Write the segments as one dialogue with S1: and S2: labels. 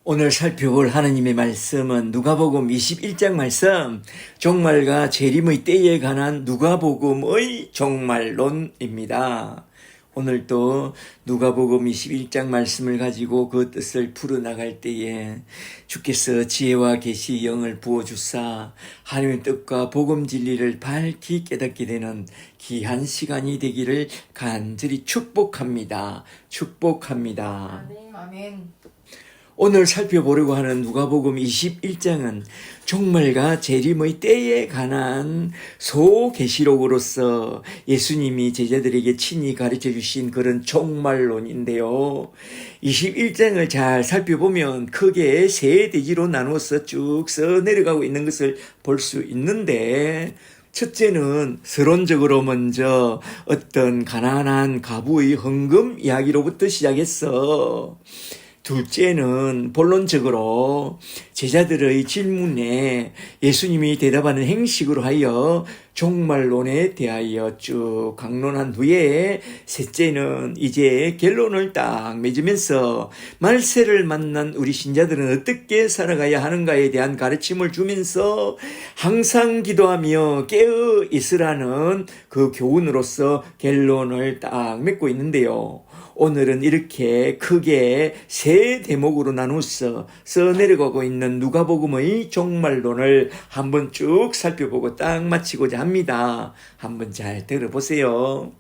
S1: 오늘 살펴볼 하나님의 말씀은 누가복음 21장 말씀, 종말과 재림의 때에 관한 누가복음의 종말론입니다. 오늘도 누가복음 21장 말씀을 가지고 그 뜻을 풀어나갈 때에 주께서 지혜와 계시 영을 부어주사 하나님의 뜻과 복음 진리를 밝히 깨닫게 되는 귀한 시간이 되기를 간절히 축복합니다. 축복합니다.
S2: 아멘. 아멘.
S1: 오늘 살펴보려고 하는 누가복음 21장은 종말과 재림의 때에 관한 소계시록으로서 예수님이 제자들에게 친히 가르쳐 주신 그런 종말론인데요. 21장을 잘 살펴보면 크게 세 대지로 나누어서 쭉 써내려가고 있는 것을 볼 수 있는데, 첫째는 서론적으로 먼저 어떤 가난한 가부의 헌금 이야기로부터 시작했어. 둘째는 본론적으로 제자들의 질문에 예수님이 대답하는 행식으로 하여 종말론에 대하여 쭉 강론한 후에, 셋째는 이제 결론을 딱 맺으면서 말세를 만난 우리 신자들은 어떻게 살아가야 하는가에 대한 가르침을 주면서 항상 기도하며 깨어 있으라는 그 교훈으로서 결론을 딱 맺고 있는데요. 오늘은 이렇게 크게 세 대목으로 나누어서 써내려가고 있는 누가복음의 종말론을 한번 쭉 살펴보고 딱 마치고자 합니다. 한번 잘 들어보세요.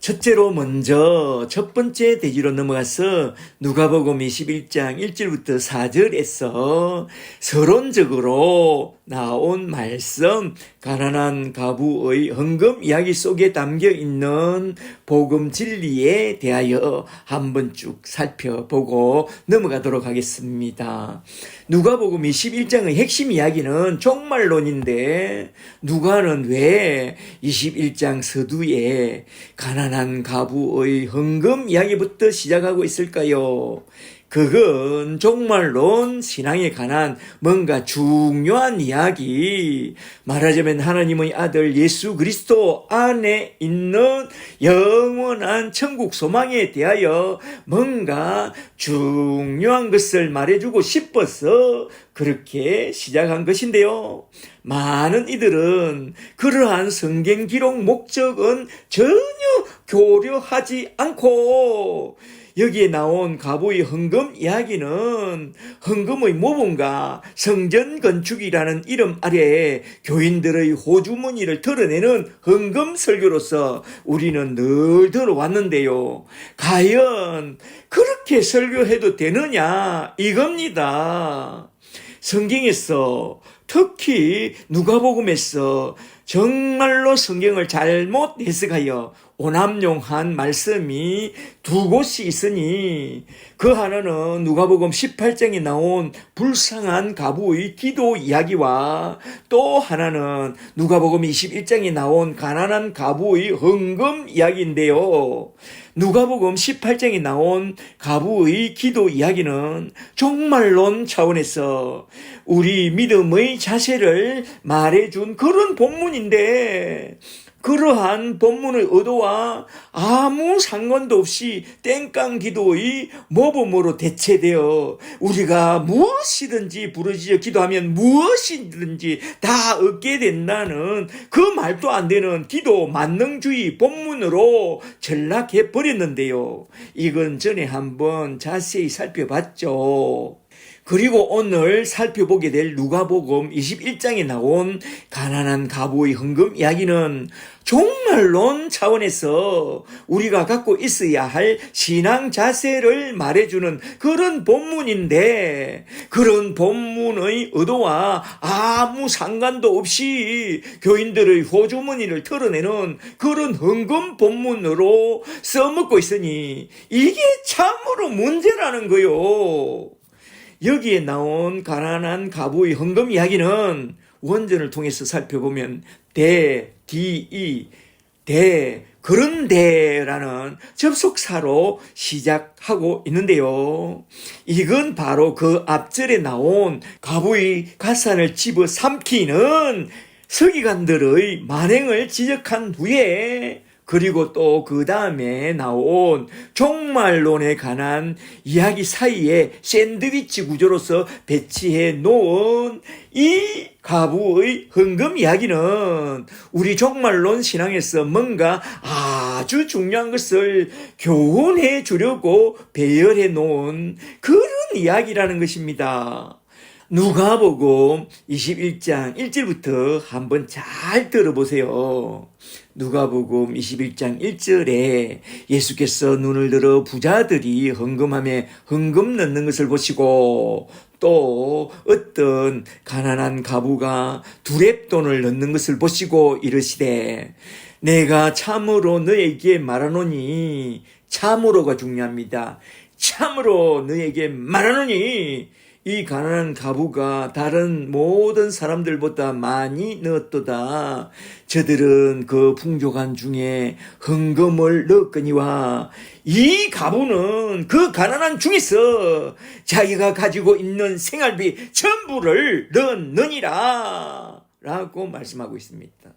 S1: 첫째로 먼저 첫 번째 대지로 넘어가서 누가복음 21장 1절부터 4절에서 서론적으로 나온 말씀, 가난한 가부의 헌금 이야기 속에 담겨 있는 복음 진리에 대하여 한번 쭉 살펴보고 넘어가도록 하겠습니다. 누가복음 21장의 핵심 이야기는 종말론인데, 누가는 왜 21장 서두에 가난한 가부의 헌금 이야기부터 시작하고 있을까요? 그건 종말론 신앙에 관한 뭔가 중요한 이야기, 말하자면 하나님의 아들 예수 그리스도 안에 있는 영원한 천국 소망에 대하여 뭔가 중요한 것을 말해주고 싶어서 그렇게 시작한 것인데요. 많은 이들은 그러한 성경 기록 목적은 전혀 고려하지 않고 여기에 나온 가부의 헌금 이야기는 헌금의 모범과 성전 건축이라는 이름 아래 교인들의 호주머니를 털어내는 헌금 설교로서 우리는 늘 들어왔는데요. 과연 그렇게 설교해도 되느냐 이겁니다. 성경에서, 특히 누가복음에서 정말로 성경을 잘못 해석하여 오남용한 말씀이 두 곳이 있으니, 그 하나는 누가복음 18장에 나온 불쌍한 가부의 기도 이야기와, 또 하나는 누가복음 21장에 나온 가난한 가부의 헌금 이야기인데요. 누가복음 18장에 나온 가부의 기도 이야기는 종말론 차원에서 우리 믿음의 자세를 말해준 그런 본문인데, 그러한 본문의 의도와 아무 상관도 없이 땡깡 기도의 모범으로 대체되어 우리가 무엇이든지 부르짖어 기도하면 무엇이든지 다 얻게 된다는 그 말도 안 되는 기도 만능주의 본문으로 전락해 버렸는데요. 이건 전에 한번 자세히 살펴봤죠. 그리고 오늘 살펴보게 될 누가복음 21장에 나온 가난한 가부의 헌금 이야기는 종말론 차원에서 우리가 갖고 있어야 할 신앙 자세를 말해주는 그런 본문인데, 그런 본문의 의도와 아무 상관도 없이 교인들의 호주머니를 털어내는 그런 헌금 본문으로 써먹고 있으니 이게 참으로 문제라는 거요. 여기에 나온 가난한 가부의 헌금 이야기는 원전을 통해서 살펴보면 그런데라는 접속사로 시작하고 있는데요. 이건 바로 그 앞절에 나온 가부의 가산을 집어삼키는 서기관들의 만행을 지적한 후에 그리고 또 그 다음에 나온 종말론에 관한 이야기 사이에 샌드위치 구조로서 배치해 놓은 이 과부의 헌금 이야기는 우리 종말론 신앙에서 뭔가 아주 중요한 것을 교훈해 주려고 배열해 놓은 그런 이야기라는 것입니다. 누가복음 21장 1절부터 한번 잘 들어보세요. 누가복음 21장 1절에 예수께서 눈을 들어 부자들이 헌금함에 헌금 넣는 것을 보시고 또 어떤 가난한 과부가 두렙돈을 넣는 것을 보시고 이르시되 내가 참으로 너에게 말하노니, 참으로가 중요합니다. 참으로 너에게 말하노니 이 가난한 과부가 다른 모든 사람들보다 많이 넣었도다. 저들은 그 풍족한 중에 헌금을 넣었거니와 이 과부는 그 가난한 중에서 자기가 가지고 있는 생활비 전부를 넣느니라 라고 말씀하고 있습니다.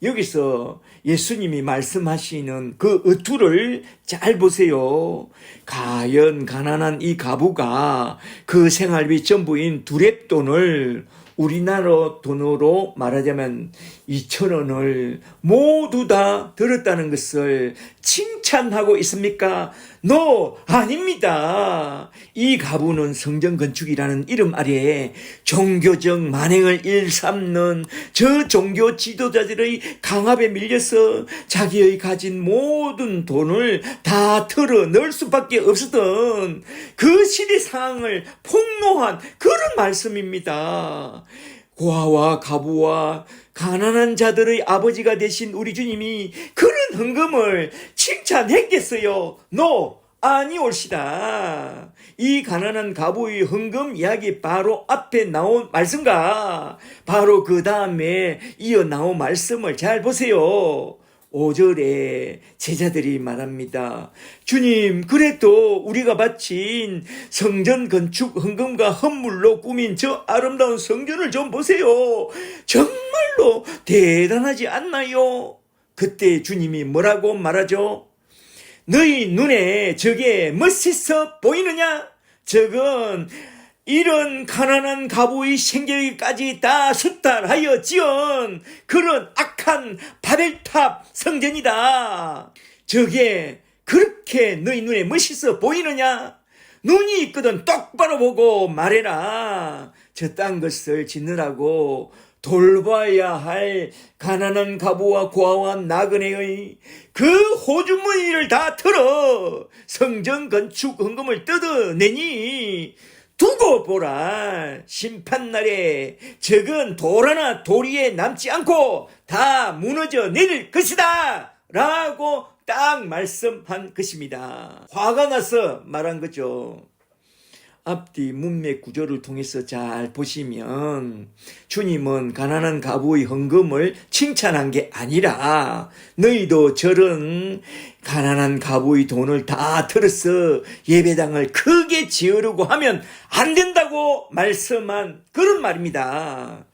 S1: 여기서 예수님이 말씀하시는 그 의투를 잘 보세요. 과연 가난한 이 과부가 그 생활비 전부인 두렙돈을 우리나라 돈으로 말하자면 2,000원을 모두 다 들었다는 것을 칭찬하고 있습니까? No, 아닙니다. 이 과부는 성전 건축이라는 이름 아래에 종교적 만행을 일삼는 저 종교 지도자들의 강압에 밀려서 자기의 가진 모든 돈을 다 털어 넣을 수밖에 없었던 그 시대 상황을 폭로한 그런 말씀입니다. 고아와 과부와 가난한 자들의 아버지가 되신 우리 주님이 그런 헌금을 칭찬했겠어요? No, 아니올시다. 이 가난한 과부의 헌금 이야기 바로 앞에 나온 말씀과 바로 그 다음에 이어 나온 말씀을 잘 보세요. 5절에 제자들이 말합니다. 주님, 그래도 우리가 바친 성전 건축 헌금과 헌물로 꾸민 저 아름다운 성전을 좀 보세요. 정말로 대단하지 않나요? 그때 주님이 뭐라고 말하죠? 너희 눈에 저게 멋있어 보이느냐? 저건 이런 가난한 과부의 생계까지 다 수탈하여 지은 그런 악한 바벨탑 성전이다. 저게 그렇게 너희 눈에 멋있어 보이느냐? 눈이 있거든 똑바로 보고 말해라. 저딴 것을 짓느라고 돌봐야 할 가난한 과부와 고아와 나그네의 그 호주머니를 다 털어 성전 건축 헌금을 뜯어내니 두고 보라. 심판날에 적은 돌 하나 도리에 남지 않고 다 무너져 내릴 것이다 라고 딱 말씀한 것입니다. 화가 나서 말한 거죠. 앞뒤 문맥 구조를 통해서 잘 보시면 주님은 가난한 과부의 헌금을 칭찬한 게 아니라 너희도 저런 가난한 과부의 돈을 다 털어서 예배당을 크게 지으려고 하면 안 된다고 말씀한 그런 말입니다.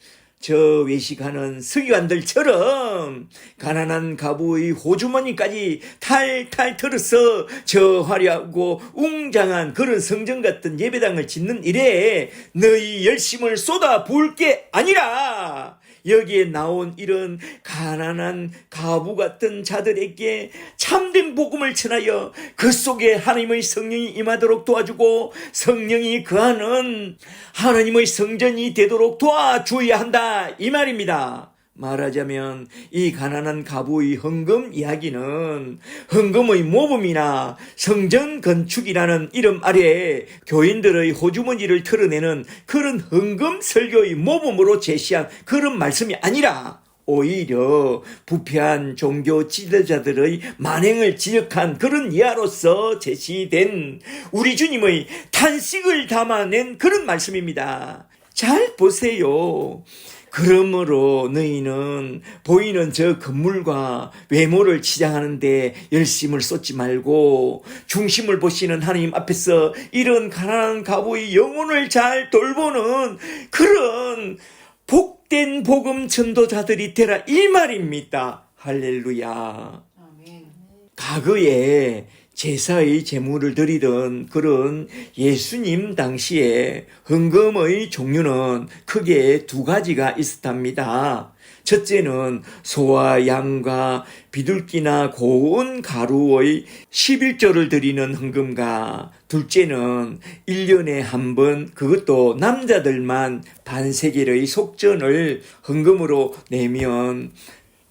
S1: 저 외식하는 서기관들처럼 가난한 과부의 호주머니까지 탈탈 털어서 저 화려하고 웅장한 그런 성전 같은 예배당을 짓는 일에 너희 열심을 쏟아 부을 게 아니라 여기에 나온 이런 가난한 과부 같은 자들에게 참된 복음을 전하여 그 속에 하나님의 성령이 임하도록 도와주고 성령이 거하는 하나님의 성전이 되도록 도와줘야 한다 이 말입니다. 말하자면 이 가난한 과부의 헌금 이야기는 헌금의 모범이나 성전 건축이라는 이름 아래 교인들의 호주머니를 털어내는 그런 헌금 설교의 모범으로 제시한 그런 말씀이 아니라 오히려 부패한 종교 지도자들의 만행을 지적한 그런 예화로서 제시된 우리 주님의 탄식을 담아낸 그런 말씀입니다. 잘 보세요. 그러므로 너희는 보이는 저 건물과 외모를 치장하는데 열심을 쏟지 말고 중심을 보시는 하나님 앞에서 이런 가난한 과부의 영혼을 잘 돌보는 그런 복된 복음 전도자들이 되라 이 말입니다. 할렐루야. 과거에 제사의 제물을 드리던 그런 예수님 당시에 헌금의 종류는 크게 두 가지가 있었답니다. 첫째는 소와 양과 비둘기나 고운 가루의 11조를 드리는 헌금과, 둘째는 1년에 한 번, 그것도 남자들만 반세겔의 속전을 헌금으로 내면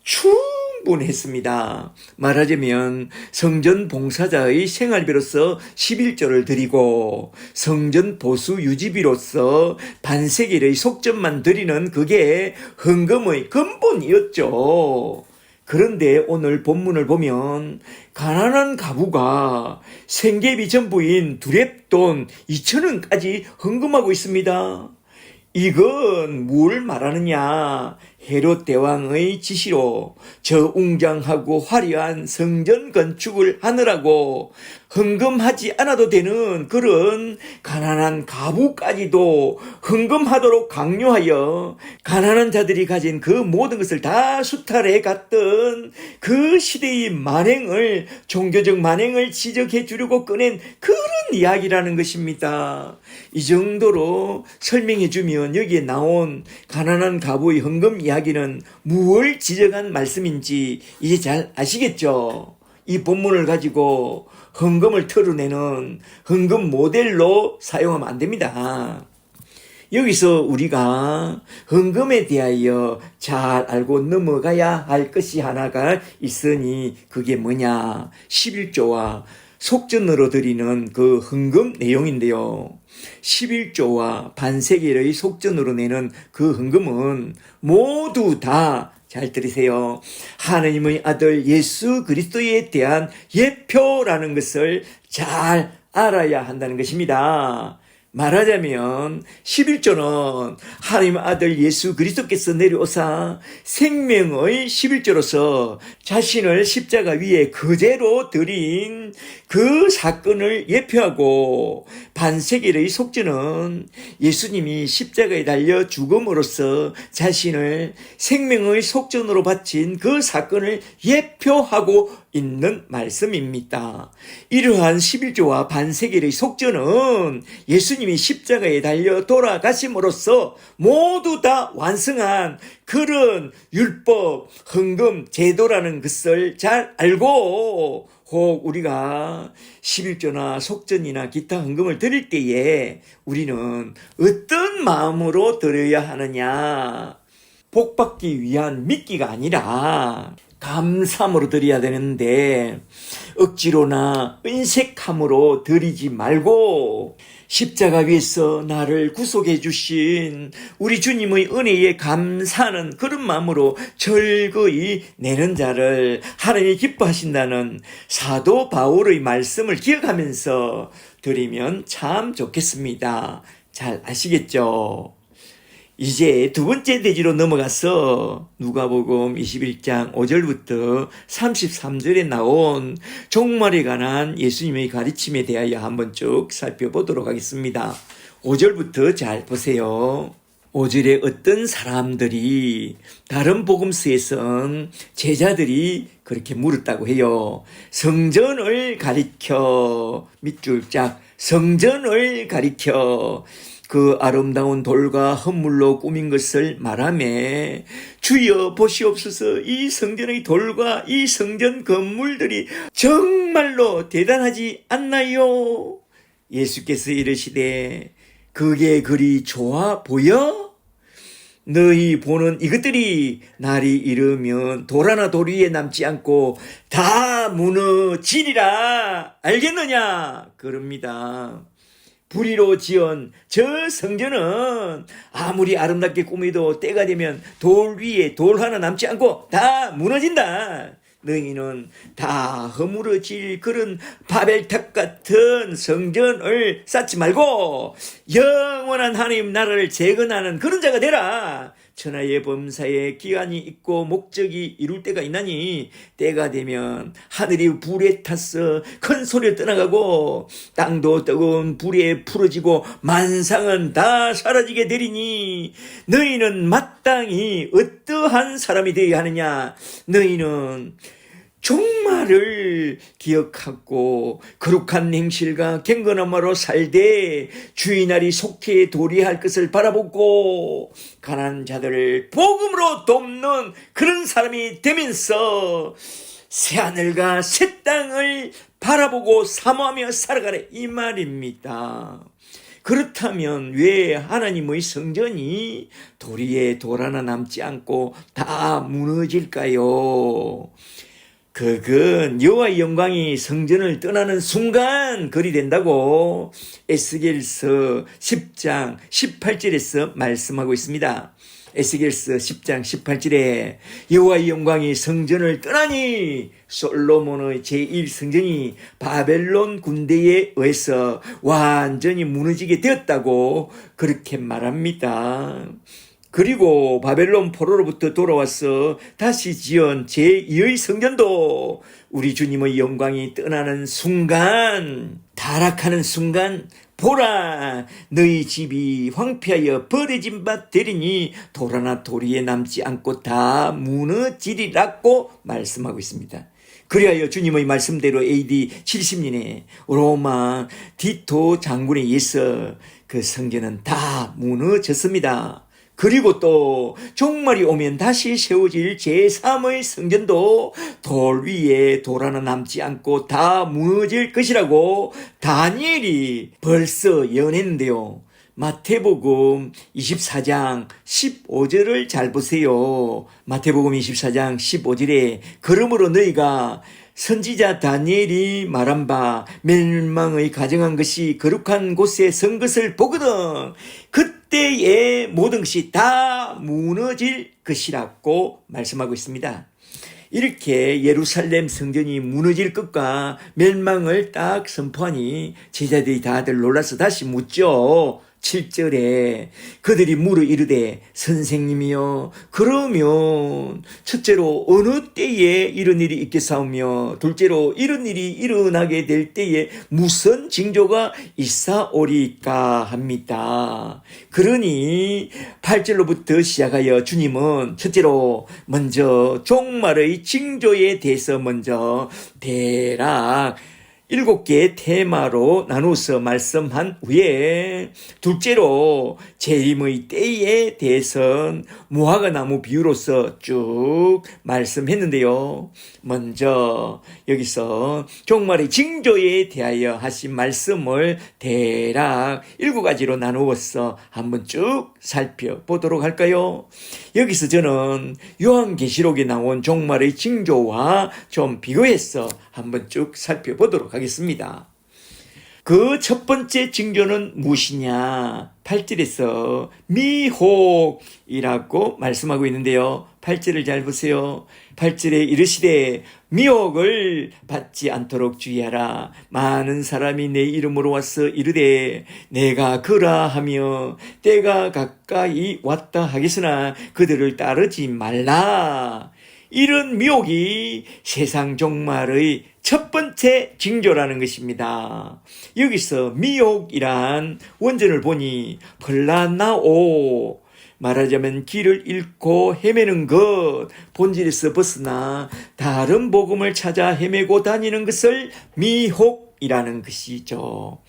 S1: 충분했습니다. 말하자면 성전 봉사자의 생활비로서 11조를 드리고 성전 보수 유지비로서 반세겔의 속전만 드리는 그게 헌금의 근본이었죠. 그런데 오늘 본문을 보면 가난한 가부가 생계비 전부인 두렙돈 2,000원까지 헌금하고 있습니다. 이건 뭘 말하느냐? 헤롯 대왕의 지시로 저 웅장하고 화려한 성전 건축을 하느라고 헌금하지 않아도 되는 그런 가난한 가부까지도 헌금하도록 강요하여 가난한 자들이 가진 그 모든 것을 다 수탈해 갔던 그 시대의 만행을, 종교적 만행을 지적해 주려고 꺼낸 그런 이야기라는 것입니다. 이 정도로 설명해 주면 여기에 나온 가난한 가부의 헌금 이야기는 무엇을 지적한 말씀인지 이제 잘 아시겠죠? 이 본문을 가지고 헌금을 털어내는 헌금 모델로 사용하면 안 됩니다. 여기서 우리가 헌금에 대하여 잘 알고 넘어가야 할 것이 하나가 있으니 그게 뭐냐? 11조와 속전으로 드리는 그 헌금 내용인데요. 11조와 반세겔의 속전으로 내는 그 헌금은 모두 다 잘 들으세요. 하나님의 아들 예수 그리스도에 대한 예표라는 것을 잘 알아야 한다는 것입니다. 말하자면 11조는 하나님의 아들 예수 그리스도께서 내려오사 생명의 11조로서 자신을 십자가 위에 그대로 드린 그 사건을 예표하고, 반세겔의 속전은 예수님이 십자가에 달려 죽음으로써 자신을 생명의 속전으로 바친 그 사건을 예표하고 있는 말씀입니다. 이러한 11조와 반세겔의 속전은 예수님이 십자가에 달려 돌아가심으로써 모두 다 완성한 그런 율법, 헌금, 제도라는 것을 잘 알고, 혹 우리가 11조나 속전이나 기타 헌금을 드릴 때에 우리는 어떤 마음으로 드려야 하느냐? 복받기 위한 미끼가 아니라 감사함으로 드려야 되는데, 억지로나 은색함으로 드리지 말고 십자가 위에서 나를 구속해 주신 우리 주님의 은혜에 감사하는 그런 마음으로 절거히 내는 자를 하나님이 기뻐하신다는 사도 바울의 말씀을 기억하면서 드리면 참 좋겠습니다. 잘 아시겠죠? 이제 두 번째 대지로 넘어가서 누가복음 21장 5절부터 33절에 나온 종말에 관한 예수님의 가르침에 대하여 한번 쭉 살펴보도록 하겠습니다. 5절부터 잘 보세요. 5절에 어떤 사람들이 다른 복음서에선 제자들이 그렇게 물었다고 해요. 성전을 가리켜, 밑줄 짝, 성전을 가리켜 그 아름다운 돌과 헌물로 꾸민 것을 말하며, 주여 보시옵소서, 이 성전의 돌과 이 성전 건물들이 정말로 대단하지 않나요? 예수께서 이르시되 그게 그리 좋아 보여? 너희 보는 이것들이 날이 이르면 돌 하나 돌 위에 남지 않고 다 무너지리라. 알겠느냐? 그럽니다. 불의로 지은 저 성전은 아무리 아름답게 꾸미도 때가 되면 돌 위에 돌 하나 남지 않고 다 무너진다. 너희는 다 허물어질 그런 바벨탑 같은 성전을 쌓지 말고 영원한 하나님 나라를 재건하는 그런 자가 되라. 천하의 범사에 기한이 있고 목적이 이룰 때가 있나니 때가 되면 하늘이 불에 타서 큰 소리를 떠나가고 땅도 뜨거운 불에 풀어지고 만상은 다 사라지게 되리니 너희는 마땅히 어떠한 사람이 되어야 하느냐? 너희는 종말을 기억하고 거룩한 행실과 경건함으로 살되 주인알이 속히 도리할 것을 바라보고 가난한 자들을 복음으로 돕는 그런 사람이 되면서 새하늘과 새 땅을 바라보고 사모하며 살아가래, 이 말입니다. 그렇다면 왜 하나님의 성전이 도리에 돌 하나 남지 않고 다 무너질까요? 그건 여호와의 영광이 성전을 떠나는 순간 그리 된다고 에스겔서 10장 18절에서 말씀하고 있습니다. 에스겔서 10장 18절에 여호와의 영광이 성전을 떠나니 솔로몬의 제1성전이 바벨론 군대에 의해서 완전히 무너지게 되었다고 그렇게 말합니다. 그리고 바벨론 포로로부터 돌아와서 다시 지은 제2의 성전도 우리 주님의 영광이 떠나는 순간, 타락하는 순간, 보라, 너희 집이 황폐하여 버려진 바 되리니 돌아나 도리에 남지 않고 다 무너지리라고 말씀하고 있습니다. 그리하여 주님의 말씀대로 AD 70년에 로마 디토 장군에 의해서 그 성전은 다 무너졌습니다. 그리고 또 종말이 오면 다시 세워질 제3의 성전도 돌 위에 돌 하나 남지 않고 다 무너질 것이라고 다니엘이 벌써 예언했는데요. 마태복음 24장 15절을 잘 보세요. 마태복음 24장 15절에 그러므로 너희가 선지자 다니엘이 말한 바 멸망의 가정한 것이 거룩한 곳에 선 것을 보거든 그때의 모든 것이 다 무너질 것이라고 말씀하고 있습니다. 이렇게 예루살렘 성전이 무너질 것과 멸망을 딱 선포하니 제자들이 다들 놀라서 다시 묻죠. 7절에 그들이 물어 이르되 선생님이여 그러면 첫째로 어느 때에 이런 일이 있겠사오며 둘째로 이런 일이 일어나게 될 때에 무슨 징조가 있사오리까 합니다. 그러니 8절로부터 시작하여 주님은 첫째로 먼저 종말의 징조에 대해서 먼저 대략 7개의 테마로 나누어서 말씀한 후에 둘째로 재림의 때에 대해서는 무화과 나무 비유로서 쭉 말씀했는데요. 먼저 여기서 종말의 징조에 대하여 하신 말씀을 대략 7가지로 나누어서 한번 쭉 살펴보도록 할까요? 여기서 저는 요한계시록에 나온 종말의 징조와 좀 비교해서 한번 쭉 살펴보도록 하겠습니다. 그 첫 번째 징조는 무엇이냐? 8절에서 미혹이라고 말씀하고 있는데요. 8절을 잘 보세요. 8절에 이르시되 미혹을 받지 않도록 주의하라. 많은 사람이 내 이름으로 와서 이르되 내가 그라 하며 때가 가까이 왔다 하겠으나 그들을 따르지 말라. 이런 미혹이 세상 종말의 첫 번째 징조라는 것입니다. 여기서 미혹이란 원전을 보니 플라나오, 말하자면 길을 잃고 헤매는 것, 본질에서 벗어나 다른 복음을 찾아 헤매고 다니는 것을 미혹이라는 것이죠.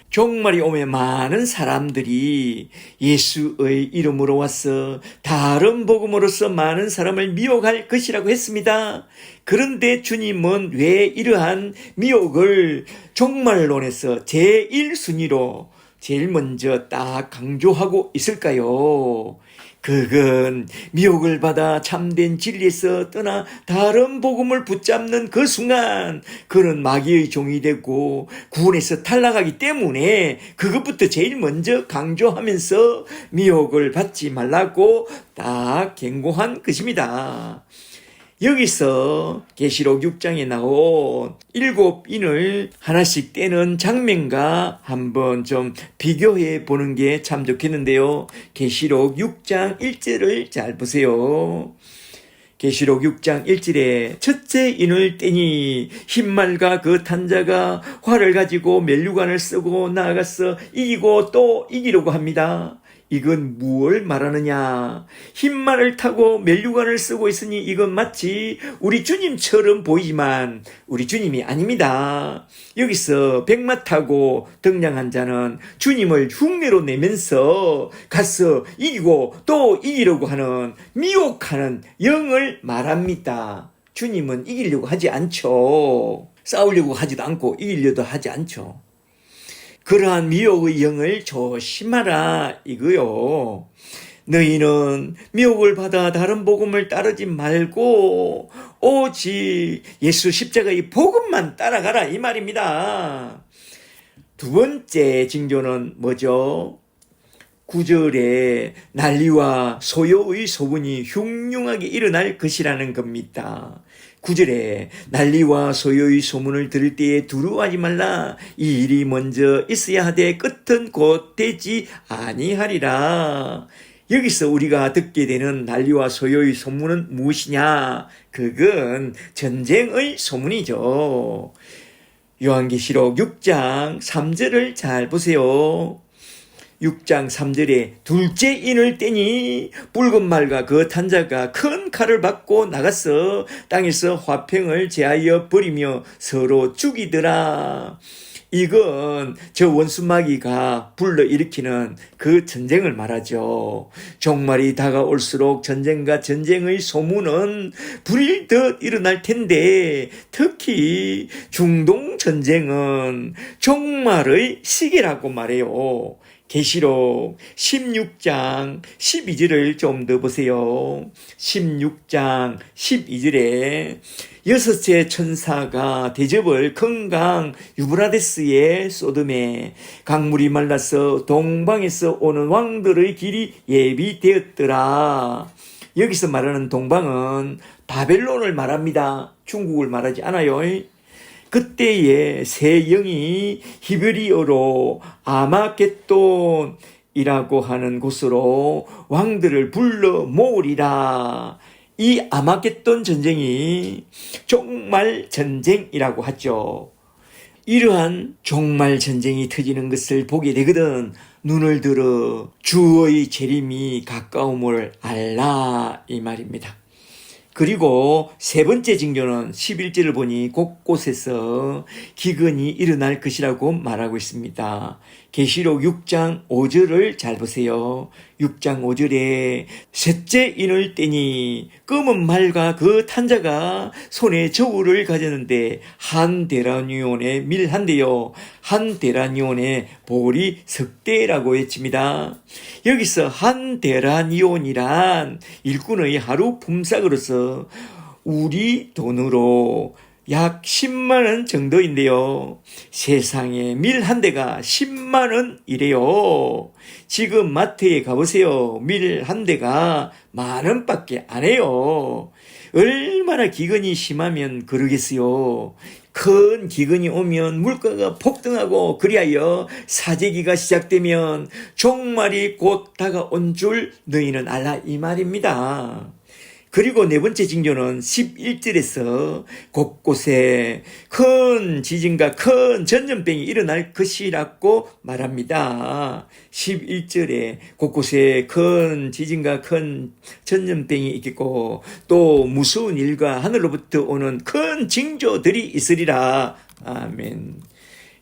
S1: 종말이 오면 많은 사람들이 예수의 이름으로 와서 다른 복음으로서 많은 사람을 미혹할 것이라고 했습니다. 그런데 주님은 왜 이러한 미혹을 종말론에서 제1순위로 제일 먼저 딱 강조하고 있을까요? 그건 미혹을 받아 참된 진리에서 떠나 다른 복음을 붙잡는 그 순간 그는 마귀의 종이 되고 구원에서 탈락하기 때문에 그것부터 제일 먼저 강조하면서 미혹을 받지 말라고 딱 경고한 것입니다. 여기서 계시록 6장에 나온 7인을 하나씩 떼는 장면과 한번 좀 비교해 보는 게 참 좋겠는데요. 계시록 6장 1절을 잘 보세요. 계시록 6장 1절에 첫째 인을 떼니 흰말과 그 탄자가 활을 가지고 면류관을 쓰고 나아가서 이기고 또 이기려고 합니다. 이건 무엇을 말하느냐? 흰말을 타고 면류관을 쓰고 있으니 이건 마치 우리 주님처럼 보이지만 우리 주님이 아닙니다. 여기서 백마 타고 등장한 자는 주님을 흉내로 내면서 가서 이기고 또 이기려고 하는 미혹하는 영을 말합니다. 주님은 이기려고 하지 않죠. 싸우려고 하지도 않고 이기려도 하지 않죠. 그러한 미혹의 영을 조심하라 이거요. 너희는 미혹을 받아 다른 복음을 따르지 말고 오직 예수 십자가의 복음만 따라가라 이 말입니다. 두 번째 징조는 뭐죠? 9절에 난리와 소요의 소문이 흉흉하게 일어날 것이라는 겁니다. 9절에 난리와 소요의 소문을 들을 때에 두려워하지 말라. 이 일이 먼저 있어야 하되 끝은 곧 되지 아니하리라. 여기서 우리가 듣게 되는 난리와 소요의 소문은 무엇이냐? 그건 전쟁의 소문이죠. 요한계시록 6장 3절을 잘 보세요. 6장 3절에 둘째 인을 떼니 붉은 말과 그 탄자가 큰 칼을 받고 나가서 땅에서 화평을 제하여 버리며 서로 죽이더라. 이건 저 원수마귀가 불러일으키는 그 전쟁을 말하죠. 종말이 다가올수록 전쟁과 전쟁의 소문은 불일듯 일어날 텐데 특히 중동 전쟁은 종말의 시기라고 말해요. 계시록 16장 12절을 좀 더 보세요. 16장 12절에 여섯째 천사가 대접을 큰 강 유브라데스에 쏟음에 강물이 말라서 동방에서 오는 왕들의 길이 예비되었더라. 여기서 말하는 동방은 바벨론을 말합니다. 중국을 말하지 않아요. 그때에 새 영이 히브리어로 아마겟돈이라고 하는 곳으로 왕들을 불러 모으리라. 이 아마겟돈 전쟁이 종말 전쟁이라고 하죠. 이러한 종말 전쟁이 터지는 것을 보게 되거든 눈을 들어 주의 재림이 가까움을 알라 이 말입니다. 그리고 세 번째 징조는 11절을 보니 곳곳에서 기근이 일어날 것이라고 말하고 있습니다. 계시록 6장 5절을 잘 보세요. 6장 5절에 셋째 인을 떼니 검은 말과 그 탄자가 손에 저울을 가졌는데 한 데나리온의 밀 한 대요 한 데나리온의 보리 석 대라고 외칩니다. 여기서 한 데나리온이란 일꾼의 하루 품삯으로서 우리 돈으로 약 10만 원 정도인데요. 세상에 밀 한 대가 10만 원이래요. 지금 마트에 가보세요. 밀 한 대가 10,000원밖에 안 해요. 얼마나 기근이 심하면 그러겠어요. 큰 기근이 오면 물가가 폭등하고 그리하여 사재기가 시작되면 종말이 곧 다가온 줄 너희는 알라 이 말입니다. 그리고 네 번째 징조는 11절에서 곳곳에 큰 지진과 큰 전염병이 일어날 것이라고 말합니다. 11절에 곳곳에 큰 지진과 큰 전염병이 있겠고 또 무서운 일과 하늘로부터 오는 큰 징조들이 있으리라. 아멘.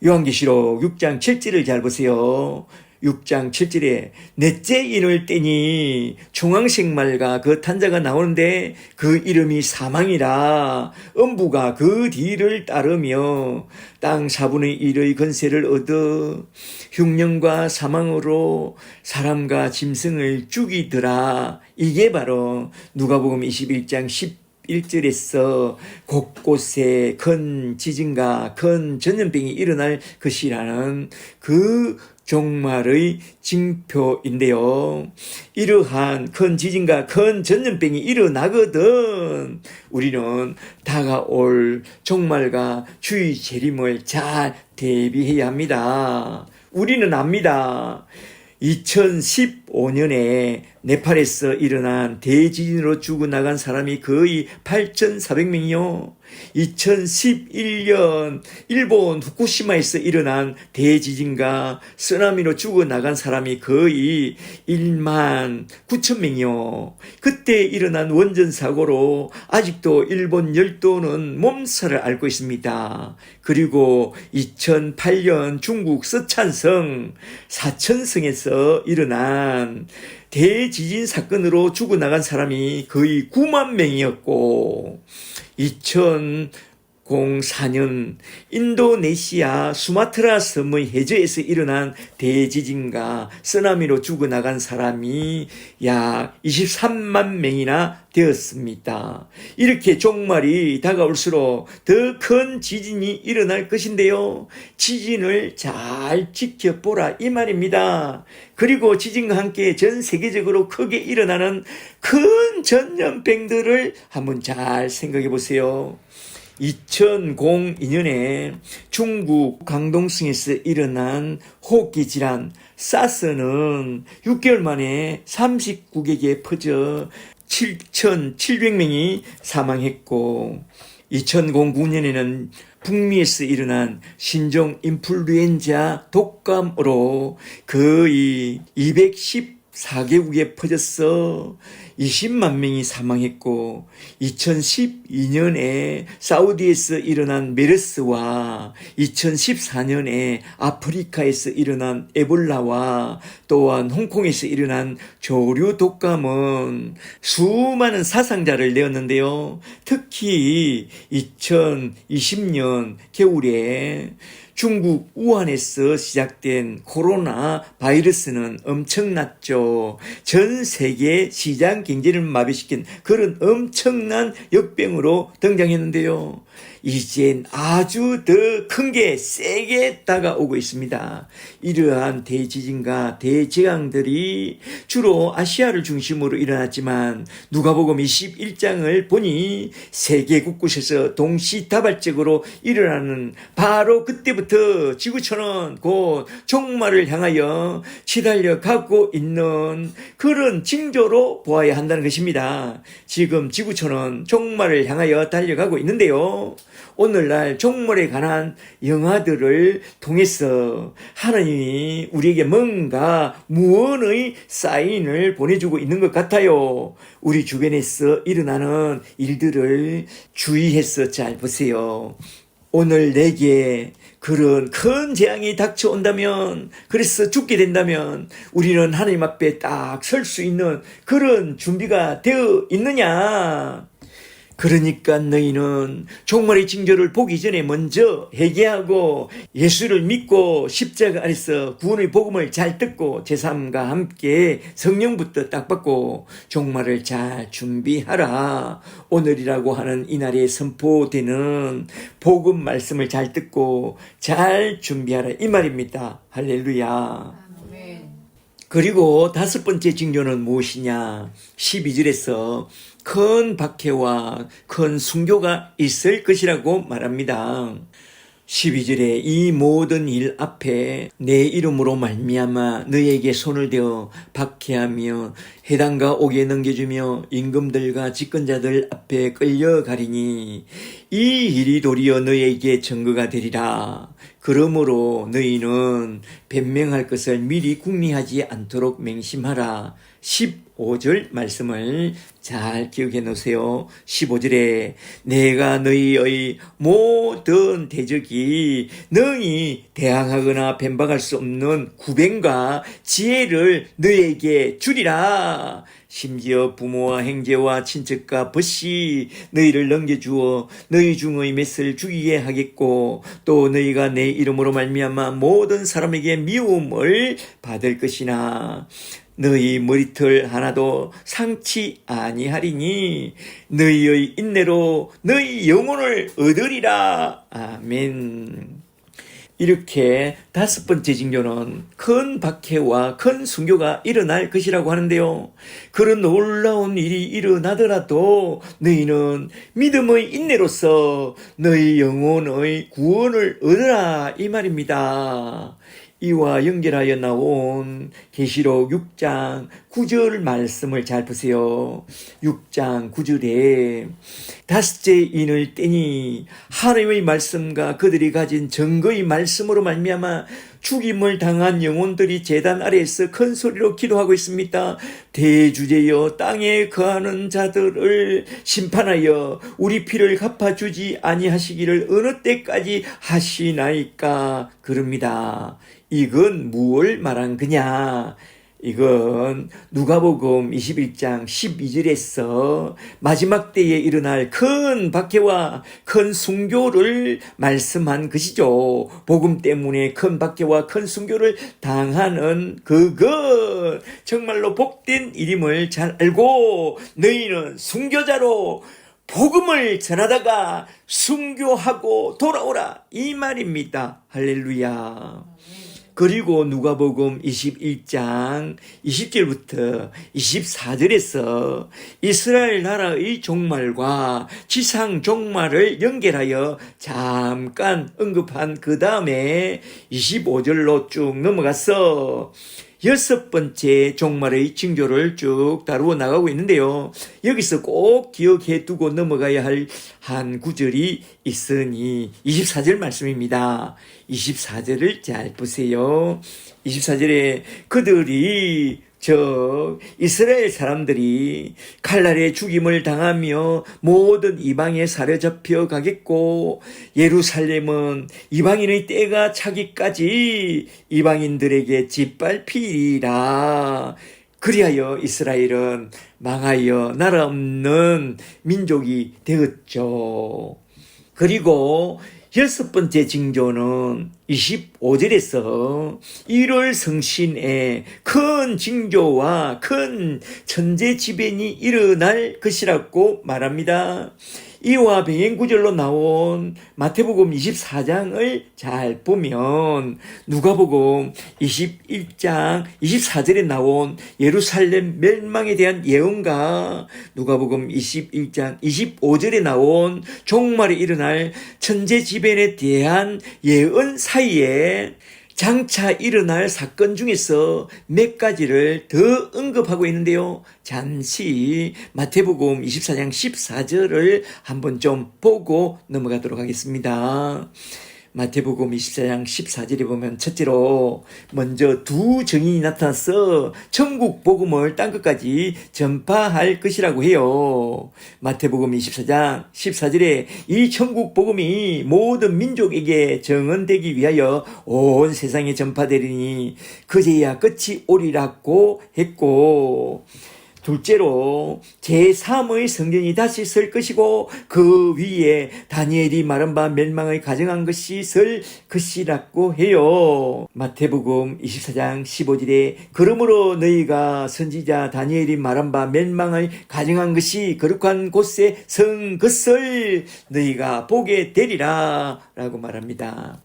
S1: 요한계시록 6장 7절을 잘 보세요. 6장 7절에 넷째 인을 떼니 중앙색 말과 그 탄자가 나오는데 그 이름이 사망이라. 음부가 그 뒤를 따르며 땅 4분의 1의 건세를 얻어 흉년과 사망으로 사람과 짐승을 죽이더라. 이게 바로 누가복음 21장 11절에서 곳곳에 큰 지진과 큰 전염병이 일어날 것이라는 그 종말의 징표인데요. 이러한 큰 지진과 큰 전염병이 일어나거든 우리는 다가올 종말과 주의 재림을 잘 대비해야 합니다. 우리는 압니다. 2015년에 네팔에서 일어난 대지진으로 죽어나간 사람이 거의 8,400명이요. 2011년 일본 후쿠시마에서 일어난 대지진과 쓰나미로 죽어나간 사람이 거의 1만 9천 명이요. 그때 일어난 원전 사고로 아직도 일본 열도는 몸살을 앓고 있습니다. 그리고 2008년 중국 서촨성 사천성에서 일어난 대지진 사건으로 죽어나간 사람이 거의 9만 명이었고 2004년 인도네시아 수마트라 섬의 해저에서 일어난 대지진과 쓰나미로 죽어나간 사람이 약 23만 명이나 되었습니다. 이렇게 종말이 다가올수록 더 큰 지진이 일어날 것인데요. 지진을 잘 지켜보라 이 말입니다. 그리고 지진과 함께 전 세계적으로 크게 일어나는 큰 전염병들을 한번 잘 생각해 보세요. 2002년에 중국 광동성에서 일어난 호흡기 질환 사스는 6개월 만에 39개국에 퍼져 7,700명이 사망했고 2009년에는 북미에서 일어난 신종 인플루엔자 독감으로 거의 214개국에 퍼져서 20만 명이 사망했고 2012년에 사우디에서 일어난 메르스와 2014년에 아프리카에서 일어난 에볼라와 또한 홍콩에서 일어난 조류 독감은 수많은 사상자를 내었는데요. 특히 2020년 겨울에 중국 우한에서 시작된 코로나 바이러스는 엄청났죠. 전 세계 시장 경제를 마비시킨 그런 엄청난 역병으로 등장했는데요. 이젠 아주 더 큰 게 세게 다가오고 있습니다. 이러한 대지진과 대재앙들이 주로 아시아를 중심으로 일어났지만 누가복음 21장을 보니 세계 곳곳에서 동시다발적으로 일어나는 바로 그때부터 지구촌은 곧 종말을 향하여 치달려 가고 있는 그런 징조로 보아야 한다는 것입니다. 지금 지구촌은 종말을 향하여 달려가고 있는데요. 오늘날 종말에 관한 영화들을 통해서 하나님이 우리에게 뭔가 무언의 사인을 보내주고 있는 것 같아요. 우리 주변에서 일어나는 일들을 주의해서 잘 보세요. 오늘 내게 그런 큰 재앙이 닥쳐온다면, 그래서 죽게 된다면 우리는 하나님 앞에 딱 설 수 있는 그런 준비가 되어 있느냐? 그러니까 너희는 종말의 징조를 보기 전에 먼저 회개하고 예수를 믿고 십자가 아래서 구원의 복음을 잘 듣고 제3과 함께 성령부터 딱 받고 종말을 잘 준비하라. 오늘이라고 하는 이날에 선포되는 복음 말씀을 잘 듣고 잘 준비하라 이 말입니다. 할렐루야. 그리고 다섯 번째 징조는 무엇이냐? 12절에서 큰 박해와 큰 순교가 있을 것이라고 말합니다. 12절에 이 모든 일 앞에 내 이름으로 말미암아 너에게 손을 대어 박해하며 해당과 옥에 넘겨주며 임금들과 집권자들 앞에 끌려가리니 이 일이 도리어 너에게 증거가 되리라. 그러므로 너희는 변명할 것을 미리 궁리하지 않도록 맹심하라. 15절 말씀을 잘 기억해 놓으세요. 15절에 내가 너희의 모든 대적이 너희 대항하거나 변박할 수 없는 구변과 지혜를 너희에게 주리라. 심지어 부모와 형제와 친척과 벗이 너희를 넘겨주어 너희 중의 몇을 죽이게 하겠고 또 너희가 내 이름으로 말미암아 모든 사람에게 미움을 받을 것이나 너희 머리털 하나도 상치 아니하리니 너희의 인내로 너희 영혼을 얻으리라. 아멘. 이렇게 다섯 번째 징조는 큰 박해와 큰 순교가 일어날 것이라고 하는데요. 그런 놀라운 일이 일어나더라도 너희는 믿음의 인내로서 너희 영혼의 구원을 얻으라 이 말입니다. 이와 연결하여 나온 계시록 6장 9절 말씀을 잘 보세요. 6장 9절에 다섯째 인을 떼니 하나님의 말씀과 그들이 가진 증거의 말씀으로 말미암아 죽임을 당한 영혼들이 제단 아래에서 큰 소리로 기도하고 있습니다. 대주제여 땅에 거하는 자들을 심판하여 우리 피를 갚아주지 아니하시기를 어느 때까지 하시나이까 그럽니다. 이건 무엇을 말한 거냐? 이건 누가복음 21장 12절에서 마지막 때에 일어날 큰 박해와 큰 순교를 말씀한 것이죠. 복음 때문에 큰 박해와 큰 순교를 당하는 그것 정말로 복된 일임을 잘 알고 너희는 순교자로 복음을 전하다가 순교하고 돌아오라 이 말입니다. 할렐루야. 그리고 누가복음 21장 20절부터 24절에서 이스라엘 나라의 종말과 지상 종말을 연결하여 잠깐 언급한 그 다음에 25절로 쭉 넘어가서 여섯 번째 종말의 징조를 쭉 다루어 나가고 있는데요. 여기서 꼭 기억해 두고 넘어가야 할 한 구절이 있으니 24절 말씀입니다. 24절을 잘 보세요. 24절에 그들이 이스라엘 사람들이 칼날에 죽임을 당하며 모든 이방에 사로잡혀 가겠고 예루살렘은 이방인의 때가 차기까지 이방인들에게 짓밟히리라. 그리하여 이스라엘은 망하여 나라 없는 민족이 되었죠. 그리고 여섯 번째 징조는 25절에서 1월 성신에 큰 징조와 큰 천재지변이 일어날 것이라고 말합니다. 이와 병행구절로 나온 마태복음 24장을 잘 보면 누가복음 21장 24절에 나온 예루살렘 멸망에 대한 예언과 누가복음 21장 25절에 나온 종말에 일어날 천재지변에 대한 예언 사이에 장차 일어날 사건 중에서 몇 가지를 더 언급하고 있는데요. 잠시 마태복음 24장 14절을 한번 좀 보고 넘어가도록 하겠습니다. 마태복음 24장 14절에 보면 첫째로 먼저 두 증인이 나타나서 천국 복음을 땅 끝까지 전파할 것이라고 해요. 마태복음 24장 14절에 이 천국 복음이 모든 민족에게 정언되기 위하여 온 세상에 전파되리니 그제야 끝이 오리라고 했고, 둘째로 제3의 성전이 다시 설 것이고 그 위에 다니엘이 말한 바 멸망을 가정한 것이 설 것이라고 해요. 마태복음 24장 15절에 그러므로 너희가 선지자 다니엘이 말한 바 멸망을 가정한 것이 거룩한 곳에 선 것을 너희가 보게 되리라 라고 말합니다.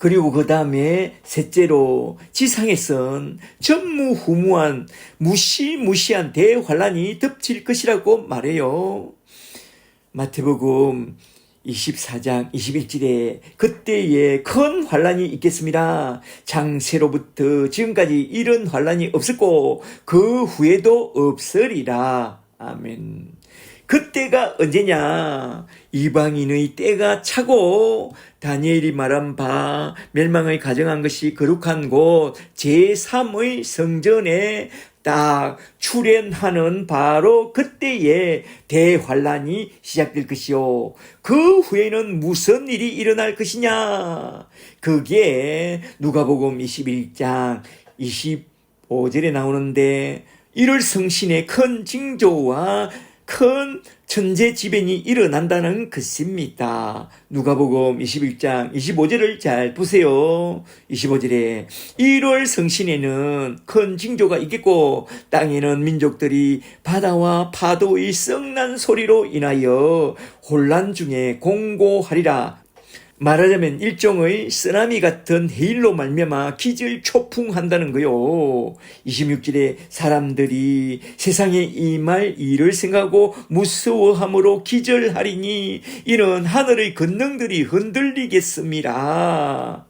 S1: 그리고 그 다음에 셋째로 지상에선 전무후무한 무시무시한 대환란이 덮칠 것이라고 말해요. 마태복음 24장 21절에 그때에 큰 환란이 있겠습니다. 장세로부터 지금까지 이런 환란이 없었고 그 후에도 없으리라. 아멘. 그때가 언제냐? 이방인의 때가 차고 다니엘이 말한 바 멸망을 가정한 것이 거룩한 곳 제3의 성전에 딱 출현하는 바로 그때에 대환란이 시작될 것이요. 그 후에는 무슨 일이 일어날 것이냐? 그게 누가복음 21장 25절에 나오는데 1월 성신의 큰 징조와 큰 천재지변이 일어난다는 것입니다. 누가복음 21장 25절을 잘 보세요. 25절에 1월 성신에는 큰 징조가 있겠고 땅에는 민족들이 바다와 파도의 썩난 소리로 인하여 혼란 중에 공고하리라. 말하자면 일종의 쓰나미 같은 해일로 말미암아 기질초풍한다는 거요. 26절에 사람들이 세상에 임할 일을 생각하고 무서워함으로 기절하리니 이는 하늘의 권능들이 흔들리겠습니다.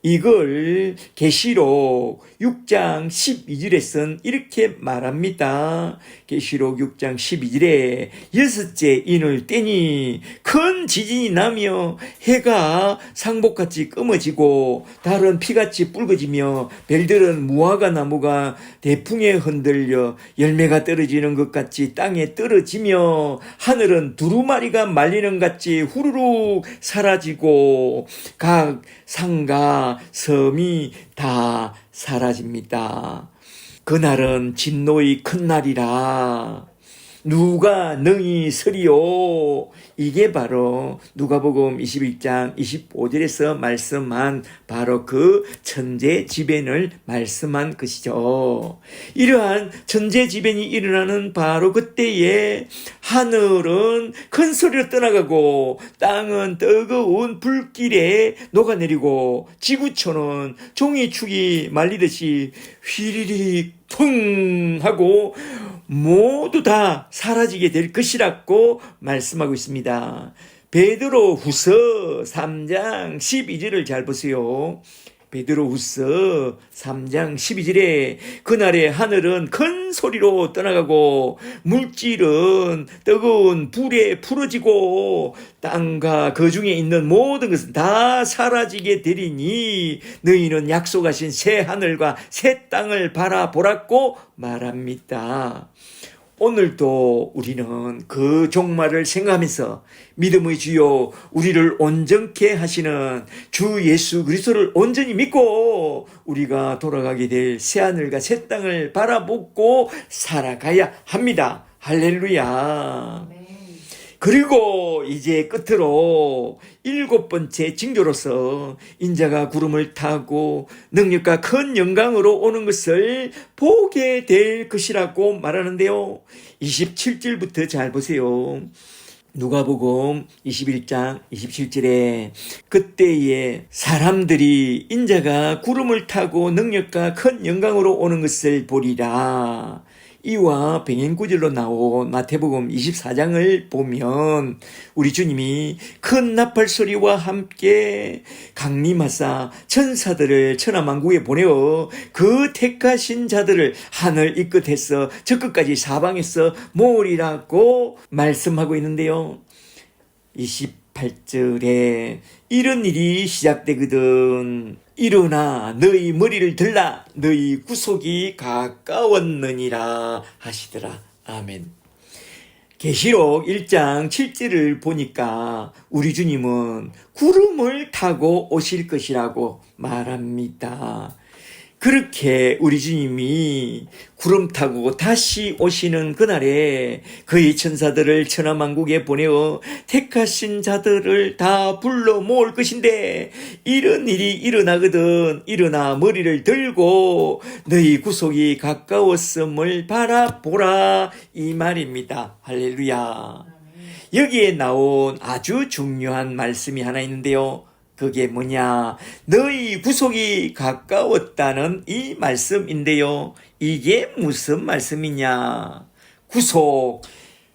S1: 이걸 계시록 6장 12절에선 이렇게 말합니다. 계시록 6장 12절에 여섯째 인을 떼니 큰 지진이 나며 해가 상복같이 검어지고 달은 피같이 붉어지며 별들은 무화과 나무가 대풍에 흔들려 열매가 떨어지는 것 같이 땅에 떨어지며 하늘은 두루마리가 말리는 같이 후루룩 사라지고 각 상가 섬이 다 사라집니다. 그날은 진노의 큰 날이라 누가 능히 서리요. 이게 바로 누가복음 21장 25절에서 말씀한 바로 그 천재지변을 말씀한 것이죠. 이러한 천재지변이 일어나는 바로 그때에 하늘은 큰 소리로 떠나가고 땅은 뜨거운 불길에 녹아내리고 지구촌은 종이축이 말리듯이 휘리릭 퉁 하고 모두 다 사라지게 될 것이라고 말씀하고 있습니다. 베드로 후서 3장 12절을 잘 보세요. 베드로 후서 3장 12절에 그날에 하늘은 큰 소리로 떠나가고 물질은 뜨거운 불에 풀어지고 땅과 그 중에 있는 모든 것은 다 사라지게 되리니 너희는 약속하신 새 하늘과 새 땅을 바라보라고 말합니다. 오늘도 우리는 그 종말을 생각하면서 믿음의 주요 우리를 온전케 하시는 주 예수 그리스도를 온전히 믿고 우리가 돌아가게 될 새하늘과 새 땅을 바라보고 살아가야 합니다. 할렐루야. 그리고 이제 끝으로 7번째 징조로서 인자가 구름을 타고 능력과 큰 영광으로 오는 것을 보게 될 것이라고 말하는데요. 27절부터 잘 보세요. 누가복음 21장 27절에 그때에 사람들이 인자가 구름을 타고 능력과 큰 영광으로 오는 것을 보리라. 이와 병행구절로 나온 마태복음 24장을 보면 우리 주님이 큰 나팔소리와 함께 강림하사 천사들을 천하만국에 보내어 그 택하신 자들을 하늘 이 끝에서 저 끝까지 사방에서 모으리라고 말씀하고 있는데요. 28절에 이런 일이 시작되거든 일어나 너희 머리를 들라 너희 구속이 가까웠느니라 하시더라. 아멘. 계시록 1장 7절을 보니까 우리 주님은 구름을 타고 오실 것이라고 말합니다. 그렇게 우리 주님이 구름 타고 다시 오시는 그날에 그의 천사들을 천하만국에 보내어 택하신 자들을 다 불러 모을 것인데 이런 일이 일어나거든 일어나 머리를 들고 너희 구속이 가까웠음을 바라보라 이 말입니다. 할렐루야. 여기에 나온 아주 중요한 말씀이 하나 있는데요. 그게 뭐냐? 너희 구속이 가까웠다는 이 말씀인데요. 이게 무슨 말씀이냐? 구속.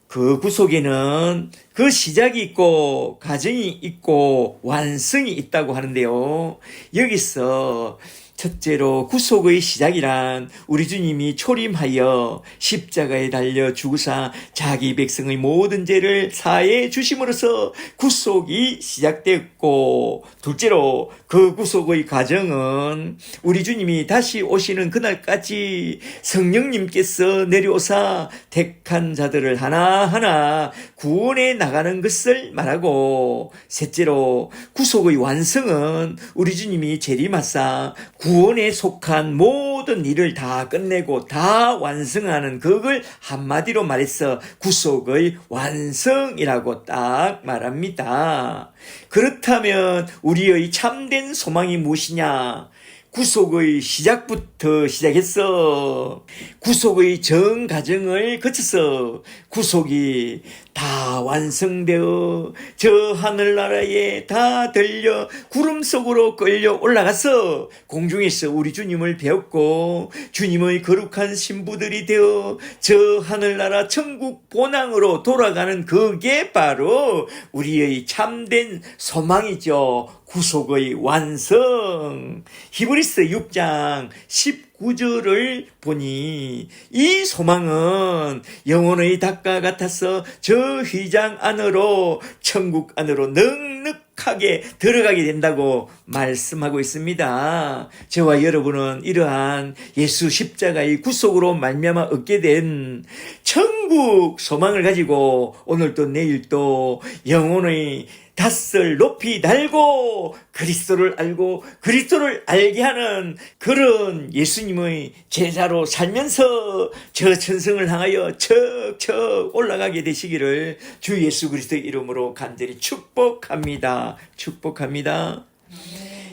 S1: 그 구속에는 그 시작이 있고 과정이 있고 완성이 있다고 하는데요. 여기서 첫째로 구속의 시작이란 우리 주님이 초림하여 십자가에 달려 죽으사 자기 백성의 모든 죄를 사해 주심으로써 구속이 시작됐고, 둘째로 그 구속의 과정은 우리 주님이 다시 오시는 그날까지 성령님께서 내려오사 택한 자들을 하나하나 구원해 나가는 것을 말하고, 셋째로 구속의 완성은 우리 주님이 재림하사 구원에 속한 모든 일을 다 끝내고 다 완성하는 그걸 한마디로 말해서 구속의 완성이라고 딱 말합니다. 그렇다면 우리의 참된 소망이 무엇이냐? 구속의 시작부터 시작해서 구속의 전 과정을 거쳐서 구속이 다 완성되어 저 하늘나라에 다 들려 구름 속으로 끌려 올라가서 공중에서 우리 주님을 배웠고 주님의 거룩한 신부들이 되어 저 하늘나라 천국 본향으로 돌아가는 그게 바로 우리의 참된 소망이죠. 구속의 완성. 히브리서 6장 19절을 보니 이 소망은 영혼의 닭과 같아서 저 휘장 안으로 천국 안으로 넉넉하게 들어가게 된다고 말씀하고 있습니다. 저와 여러분은 이러한 예수 십자가의 구속으로 말미암아 얻게 된 천국 소망을 가지고 오늘도 내일도 영혼의 닷을 높이 달고 그리스도를 알고 그리스도를 알게 하는 그런 예수님의 제자로 살면서 저 천성을 향하여 척척 올라가게 되시기를 주 예수 그리스도의 이름으로 간절히 축복합니다. 축복합니다.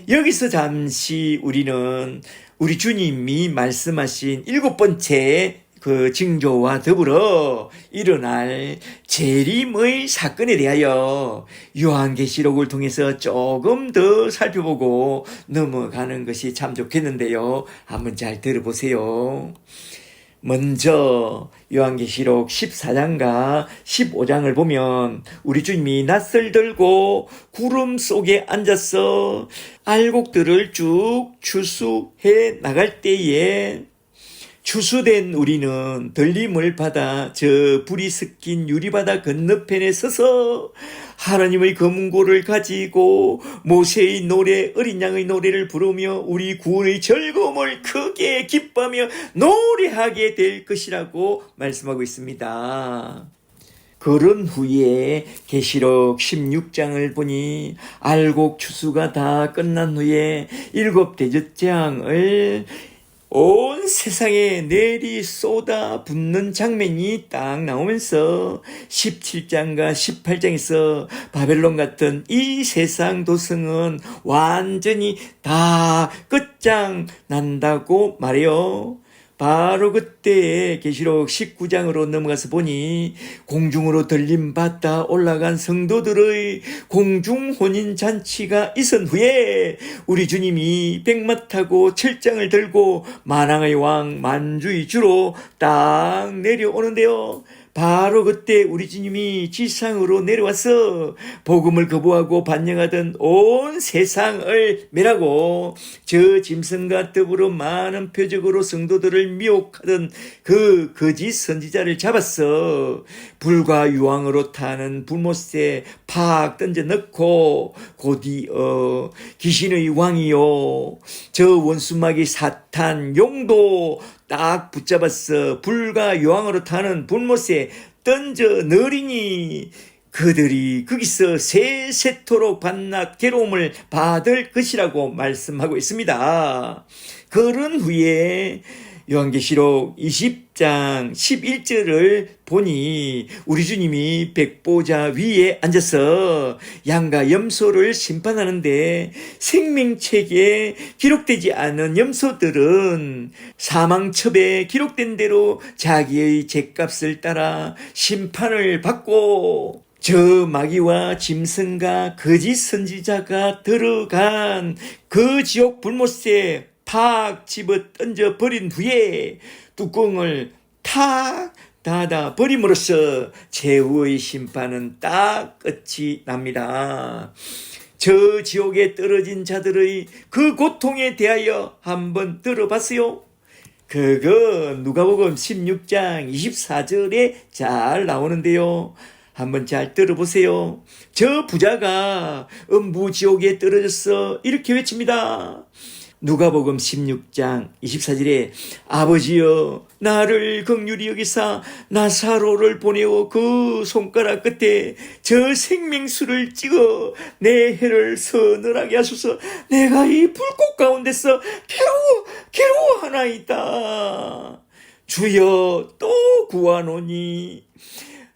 S1: 여기서 잠시 우리는 우리 주님이 말씀하신 7번째 그 징조와 더불어 일어날 재림의 사건에 대하여 요한계시록을 통해서 조금 더 살펴보고 넘어가는 것이 참 좋겠는데요. 한번 잘 들어보세요. 먼저 요한계시록 14장과 15장을 보면 우리 주님이 낫을 들고 구름 속에 앉아서 알곡들을 쭉 추수해 나갈 때에 추수된 우리는 들림을 받아 저 불이 섞인 유리바다 건너편에 서서 하나님의 검은고를 가지고 모세의 노래 어린 양의 노래를 부르며 우리 구원의 즐거움을 크게 기뻐하며 노래하게 될 것이라고 말씀하고 있습니다. 그런 후에 계시록 16장을 보니 알곡 추수가 다 끝난 후에 7 대제사장을 온 세상에 내리 쏟아 붓는 장면이 딱 나오면서 17장과 18장에서 바벨론 같은 이 세상 도성은 완전히 다 끝장 난다고 말해요. 바로 그때 계시록 19장으로 넘어가서 보니 공중으로 들림받다 올라간 성도들의 공중혼인잔치가 있은 후에 우리 주님이 백마 타고 철장을 들고 만왕의 왕 만주의 주로 딱 내려오는데요. 바로 그때 우리 주님이 지상으로 내려와서 복음을 거부하고 반역하던 온 세상을 멸하고 저 짐승과 더불어 많은 표적으로 성도들을 미혹하던 그 거짓 선지자를 잡았어 불과 유황으로 타는 불못에 팍 던져 넣고 곧이어 귀신의 왕이요 저 원수마귀 사탄 용도 딱 붙잡았어 불과 요항으로 타는 불못에 던져 넣으리니 그들이 거기서 세세토록 반납 괴로움을 받을 것이라고 말씀하고 있습니다. 그런 후에 요한계시록 20장 11절을 보니 우리 주님이 백보자 위에 앉아서 양과 염소를 심판하는데 생명책에 기록되지 않은 염소들은 사망첩에 기록된 대로 자기의 죄값을 따라 심판을 받고 저 마귀와 짐승과 거짓 선지자가 들어간 그 지옥 불못에 팍 집어 던져 버린 후에 뚜껑을 탁 닫아 버림으로써 최후의 심판은 딱 끝이 납니다. 저 지옥에 떨어진 자들의 그 고통에 대하여 한번 들어봤어요? 그거 누가복음 16장 24절에 잘 나오는데요. 한번 잘 들어보세요. 저 부자가 음부지옥에 떨어져서 이렇게 외칩니다. 누가복음 16장 24절에 아버지여 나를 긍휼히 여기사 나사로를 보내어 그 손가락 끝에 저 생명수를 찍어 내 혀를 서늘하게 하소서. 내가 이 불꽃 가운데서 괴로워하나이다. 주여 또 구하노니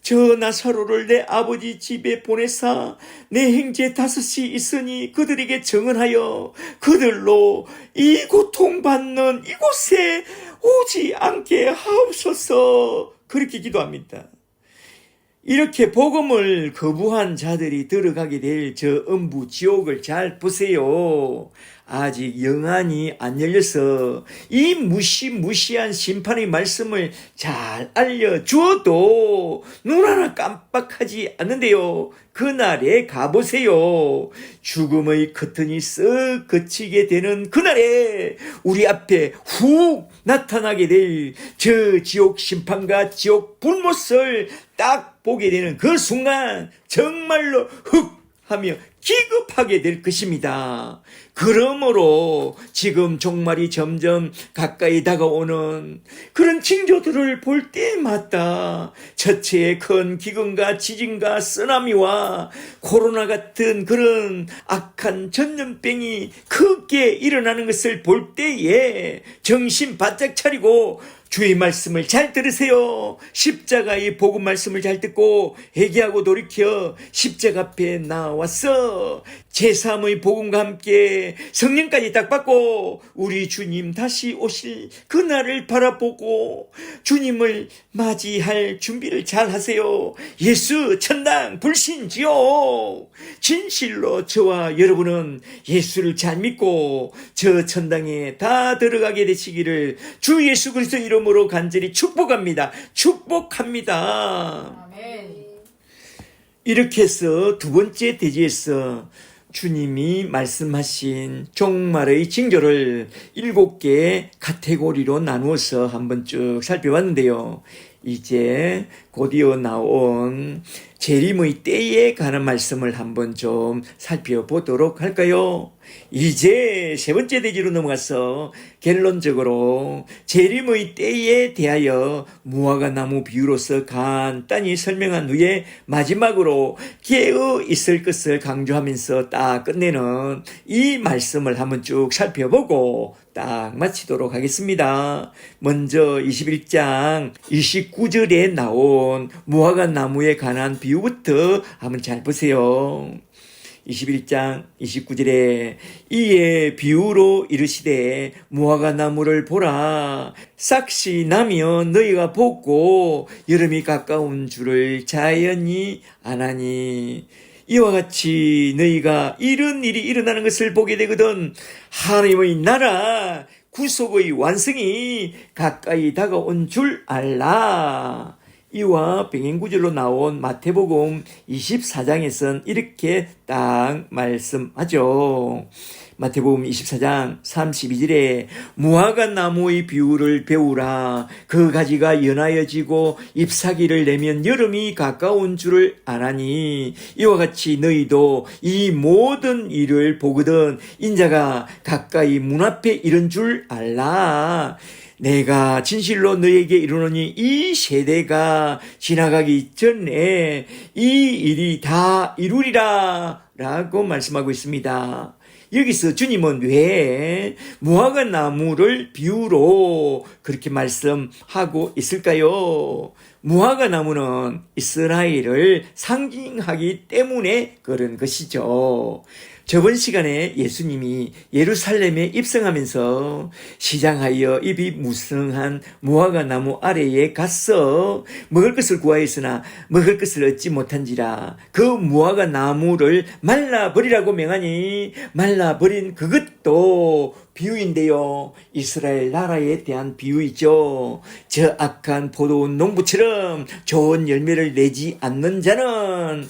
S1: 저 나사로를 내 아버지 집에 보내사 내 형제 5이 있으니 그들에게 정언하여 그들로 이 고통받는 이곳에 오지 않게 하옵소서. 그렇게 기도합니다. 이렇게 복음을 거부한 자들이 들어가게 될 저 음부 지옥을 잘 보세요. 아직 영안이 안 열려서 이 무시무시한 심판의 말씀을 잘 알려주어도 눈 하나 깜빡하지 않는데요. 그날에 가보세요. 죽음의 커튼이 쓱 걷히게 되는 그날에 우리 앞에 훅 나타나게 될 저 지옥 심판과 지옥 불못을 딱 보게 되는 그 순간 정말로 흑 하며 기급하게 될 것입니다. 그러므로 지금 종말이 점점 가까이 다가오는 그런 징조들을 볼 때마다 첫째의 큰 기근과 지진과 쓰나미와 코로나 같은 그런 악한 전염병이 크게 일어나는 것을 볼 때에 정신 바짝 차리고 주의 말씀을 잘 들으세요. 십자가의 복음 말씀을 잘 듣고 회개하고 돌이켜 십자가 앞에 나와서 제3의 복음과 함께 성령까지 딱 받고 우리 주님 다시 오실 그날을 바라보고 주님을 맞이할 준비를 잘 하세요. 예수 천당 불신지요. 진실로 저와 여러분은 예수를 잘 믿고 저 천당에 다 들어가게 되시기를 주 예수 그리스도 이름으로 간절히 축복합니다. 축복합니다.
S2: 아멘.
S1: 이렇게 해서 두 번째 대지에서 주님이 말씀하신 종말의 징조를 7개의 카테고리로 나누어서 한번 쭉 살펴봤는데요. 이제 곧이어 나온 재림의 때에 관한 말씀을 한번 좀 살펴보도록 할까요? 이제 세 번째 대지로 넘어가서 결론적으로 재림의 때에 대하여 무화과 나무 비유로서 간단히 설명한 후에 마지막으로 깨어 있을 것을 강조하면서 딱 끝내는 이 말씀을 한번 쭉 살펴보고 딱 마치도록 하겠습니다. 먼저 21장 29절에 나온 무화과 나무에 관한 비유부터 한번 잘 보세요. 21장 29절에 이에 비유로 이르시되 무화과 나무를 보라. 싹이 나면 너희가 보고 여름이 가까운 줄을 자연히 아나니 이와 같이 너희가 이런 일이 일어나는 것을 보게 되거든. 하나님의 나라 구속의 완성이 가까이 다가온 줄 알라. 이와 병행구절로 나온 마태복음 24장에선 이렇게 딱 말씀하죠. 마태복음 24장 32절에 무화과 나무의 비유를 배우라. 그 가지가 연하여지고 잎사귀를 내면 여름이 가까운 줄을 아나니 이와 같이 너희도 이 모든 일을 보거든 인자가 가까이 문 앞에 이른 줄 알라. 내가 진실로 너에게 이르노니 이 세대가 지나가기 전에 이 일이 다 이루리라 라고 말씀하고 있습니다. 여기서 주님은 왜 무화과 나무를 비유로 그렇게 말씀하고 있을까요? 무화과 나무는 이스라엘을 상징하기 때문에 그런 것이죠. 저번 시간에 예수님이 예루살렘에 입성하면서 시장하여 잎이 무성한 무화과 나무 아래에 가서 먹을 것을 구하였으나 먹을 것을 얻지 못한지라 그 무화과 나무를 말라버리라고 명하니 말라버린 그것도 비유인데요. 이스라엘 나라에 대한 비유이죠. 저 악한 포도원 농부처럼 좋은 열매를 내지 않는 자는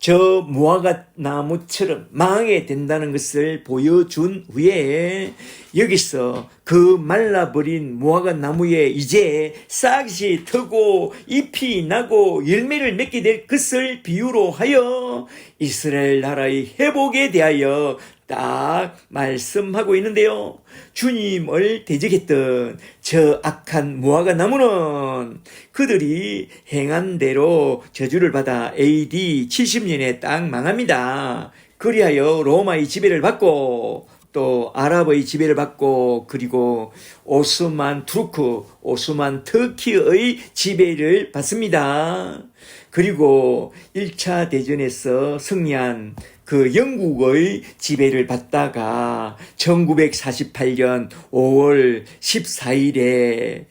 S1: 저 무화과 나무처럼 망하게 된다는 것을 보여준 후에 여기서 그 말라버린 무화과 나무에 이제 싹이 트고 잎이 나고 열매를 맺게 될 것을 비유로 하여 이스라엘 나라의 회복에 대하여 딱 말씀하고 있는데요. 주님을 대적했던 저 악한 무화과 나무는 그들이 행한 대로 저주를 받아 AD 70년에 딱 망합니다. 그리하여 로마의 지배를 받고 또 아랍의 지배를 받고 그리고 오스만 투르크, 오스만 터키의 지배를 받습니다. 그리고 1차 대전에서 승리한 그 영국의 지배를 받다가 1948년 5월 14일에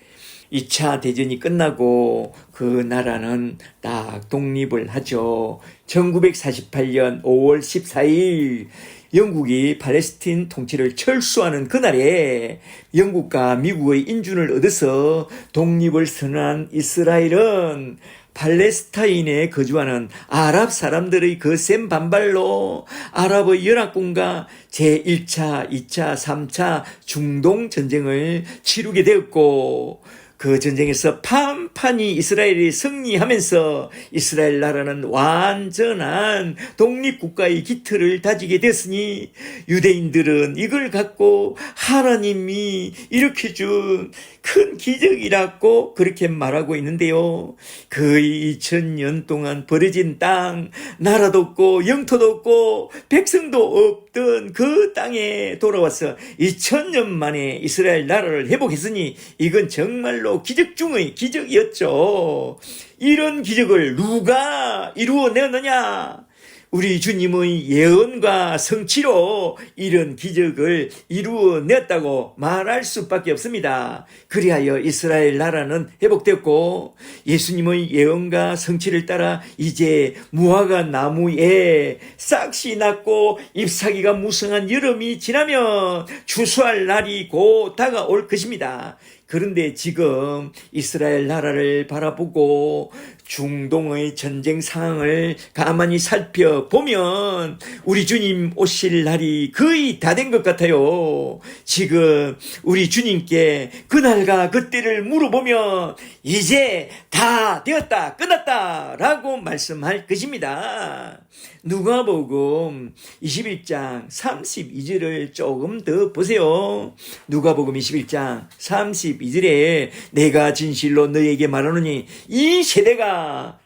S1: 2차 대전이 끝나고 그 나라는 딱 독립을 하죠. 1948년 5월 14일 영국이 팔레스틴 통치를 철수하는 그날에 영국과 미국의 인준을 얻어서 독립을 선언한 이스라엘은 팔레스타인에 거주하는 아랍 사람들의 거센 반발로 아랍의 연합군과 제1차, 2차, 3차 중동 전쟁을 치르게 되었고 그 전쟁에서 판판이 이스라엘이 승리하면서 이스라엘 나라는 완전한 독립국가의 기틀을 다지게 됐으니 유대인들은 이걸 갖고 하나님이 일으켜준 큰 기적이라고 그렇게 말하고 있는데요. 거의 2000년 동안 버려진 땅, 나라도 없고 영토도 없고 백성도 없던 그 땅에 돌아와서 2000년 만에 이스라엘 나라를 회복했으니 이건 정말로 기적 중의 기적이었죠. 이런 기적을 누가 이루어내었느냐? 우리 주님의 예언과 성취로 이런 기적을 이루어냈다고 말할 수밖에 없습니다. 그리하여 이스라엘 나라는 회복되었고 예수님의 예언과 성취를 따라 이제 무화과 나무에 싹이 났고 잎사귀가 무성한 여름이 지나면 추수할 날이 곧 다가올 것입니다. 그런데 지금 이스라엘 나라를 바라보고 중동의 전쟁 상황을 가만히 살펴보면 우리 주님 오실 날이 거의 다 된 것 같아요. 지금 우리 주님께 그날과 그때를 물어보면 이제 다 되었다, 끝났다 라고 말씀할 것입니다. 누가복음 21장 32절을 조금 더 보세요. 누가복음 21장 32절에 내가 진실로 너에게 말하노니 이 세대가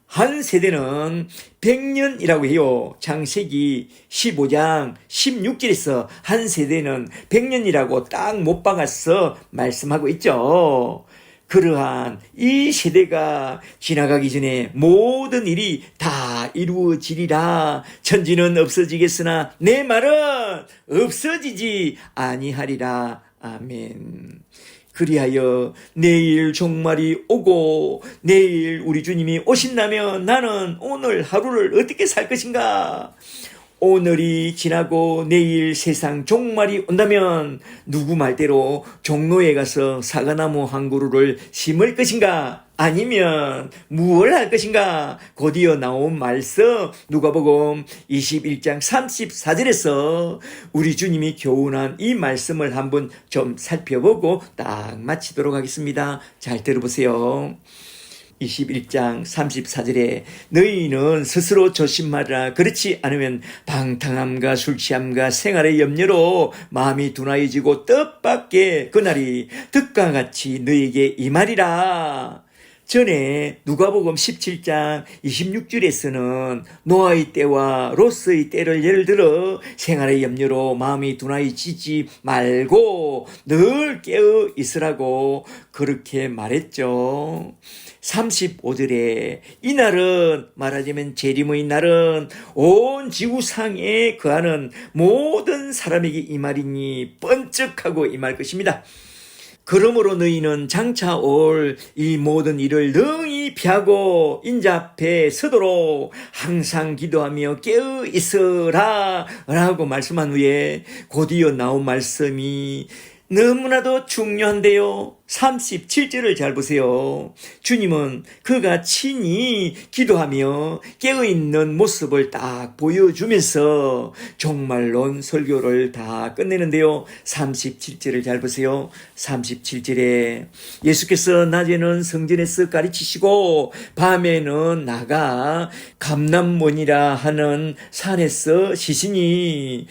S1: 한 세대는 100년이라고 해요. 창세기 15장 16절에서 한 세대는 100년이라고 딱 못 박아서 말씀하고 있죠. 그러한 이 세대가 지나가기 전에 모든 일이 다 이루어지리라. 천지는 없어지겠으나 내 말은 없어지지 아니하리라. 아멘. 그리하여 내일 종말이 오고 내일 우리 주님이 오신다면 나는 오늘 하루를 어떻게 살 것인가? 오늘이 지나고 내일 세상 종말이 온다면 누구 말대로 종로에 가서 사과나무 한 그루를 심을 것인가? 아니면 무엇을 할 것인가? 곧이어 나온 말씀 누가복음 21장 34절에서 우리 주님이 교훈한 이 말씀을 한번 좀 살펴보고 딱 마치도록 하겠습니다. 잘 들어보세요. 21장 34절에 너희는 스스로 조심하라. 그렇지 않으면 방탕함과 술취함과 생활의 염려로 마음이 둔하여지고 뜻밖의 그날이 득과 같이 너희에게 임하리라. 전에 누가복음 17장 26절에서는 노아의 때와 롯의 때를 예를 들어 생활의 염려로 마음이 둔하여지지 말고 늘 깨어 있으라고 그렇게 말했죠. 35절에 이 날은 말하자면 재림의 날은 온 지구상에 거하는 모든 사람에게 임하리니 번쩍하고 임할 것입니다. 그러므로 너희는 장차 올 이 모든 일을 능히 피하고 인자 앞에 서도록 항상 기도하며 깨어 있으라 라고 말씀한 후에 곧이어 나온 말씀이 너무나도 중요한데요. 37절을 잘 보세요. 주님은 그가 친히 기도하며 깨어있는 모습을 딱 보여주면서 종말론 설교를 다 끝내는데요. 37절을 잘 보세요. 37절에 예수께서 낮에는 성전에서 가르치시고 밤에는 나가 감람원이라 하는 산에서 쉬시니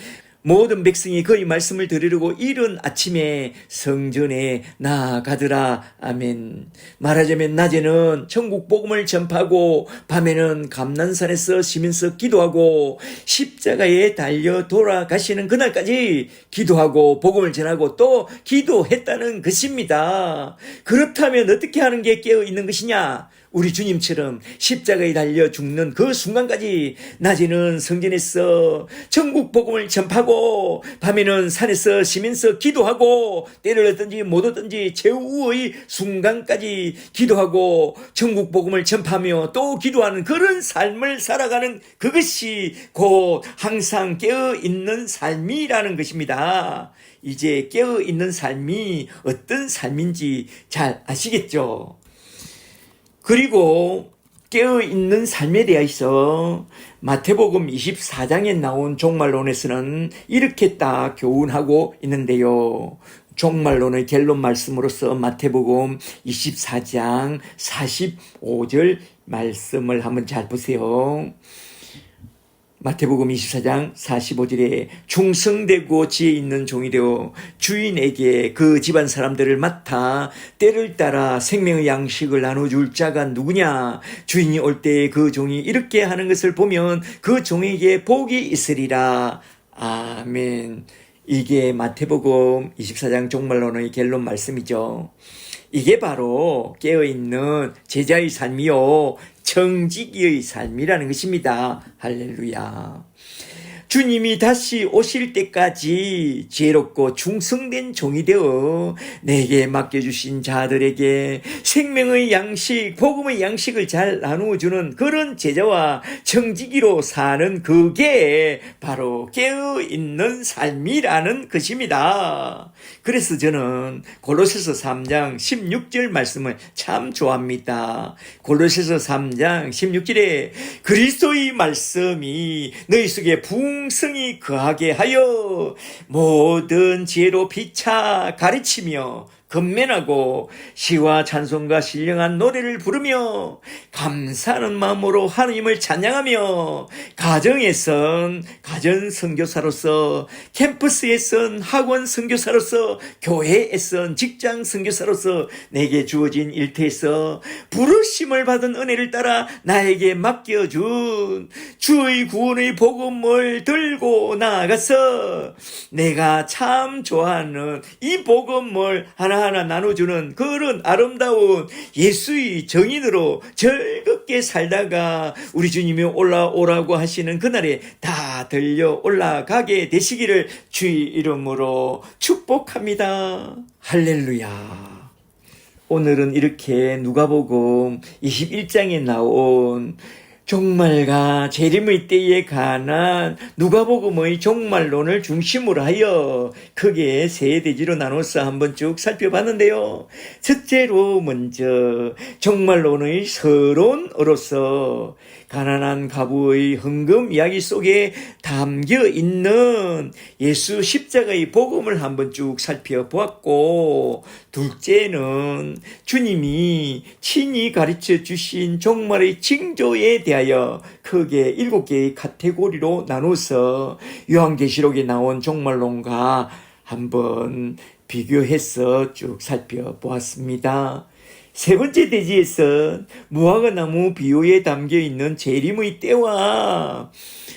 S1: 모든 백성이 그의 말씀을 들으려고 이른 아침에 성전에 나아가더라. 아멘. 말하자면 낮에는 천국 복음을 전파하고 밤에는 감난산에서 쉬면서 기도하고 십자가에 달려 돌아가시는 그날까지 기도하고 복음을 전하고 또 기도했다는 것입니다. 그렇다면 어떻게 하는 게 깨어 있는 것이냐? 우리 주님처럼 십자가에 달려 죽는 그 순간까지 낮에는 성전에서 전국 복음을 전파하고 밤에는 산에서 쉬면서 기도하고 때를 얻든지 못 얻든지 최후의 순간까지 기도하고 전국 복음을 전파하며 또 기도하는 그런 삶을 살아가는 그것이 곧 항상 깨어있는 삶이라는 것입니다. 이제 깨어있는 삶이 어떤 삶인지 잘 아시겠죠? 그리고 깨어있는 삶에 대해서 마태복음 24장에 나온 종말론에서는 이렇게 딱 교훈하고 있는데요. 종말론의 결론 말씀으로서 마태복음 24장 45절 말씀을 한번 잘 보세요. 마태복음 24장 45절에 충성되고 지혜 있는 종이 되어 주인에게 그 집안 사람들을 맡아 때를 따라 생명의 양식을 나눠줄 자가 누구냐? 주인이 올 때 그 종이 이렇게 하는 것을 보면 그 종에게 복이 있으리라. 아멘. 이게 마태복음 24장 종말론의 결론 말씀이죠. 이게 바로 깨어있는 제자의 삶이요 청지기의 삶이라는 것입니다. 할렐루야. 주님이 다시 오실 때까지 지혜롭고 충성된 종이 되어 내게 맡겨주신 자들에게 생명의 양식, 복음의 양식을 잘 나누어주는 그런 제자와 청지기로 사는 그게 바로 깨어있는 삶이라는 것입니다. 그래서 저는 골로새서 3장 16절 말씀을 참 좋아합니다. 골로새서 3장 16절에 그리스도의 말씀이 너희 속에 풍성히 거하게 하여 모든 지혜로 피차 가르치며 건면하고 시와 찬송과 신령한 노래를 부르며 감사하는 마음으로 하나님을 찬양하며 가정에선 가정 선교사로서, 캠퍼스에선 학원 선교사로서, 교회에선 직장 선교사로서 내게 주어진 일터에서 부르심을 받은 은혜를 따라 나에게 맡겨준 주의 구원의 복음을 들고 나아가서 내가 참 좋아하는 이 복음을 하나하나 나눠주는 그런 아름다운 예수의 정인으로 즐겁게 살다가 우리 주님이 올라오라고 하시는 그날에 다 들려 올라가게 되시기를 주의 이름으로 축복합니다. 할렐루야. 오늘은 이렇게 누가복음 21장에 나온 종말과 재림의 때에 관한 누가복음의 종말론을 중심으로 하여 크게 세 대지로 나눠서 한번 쭉 살펴봤는데요. 첫째로 먼저 종말론의 서론으로서 가난한 과부의 헌금 이야기 속에 담겨 있는 예수 십자가의 복음을 한번 쭉 살펴보았고, 둘째는 주님이 친히 가르쳐 주신 종말의 징조에 대하여 크게 7개의 카테고리로 나눠서 요한계시록에 나온 종말론과 한번 비교해서 쭉 살펴보았습니다. 세 번째 대지에서 무화과 나무 비유에 담겨 있는 재림의 때와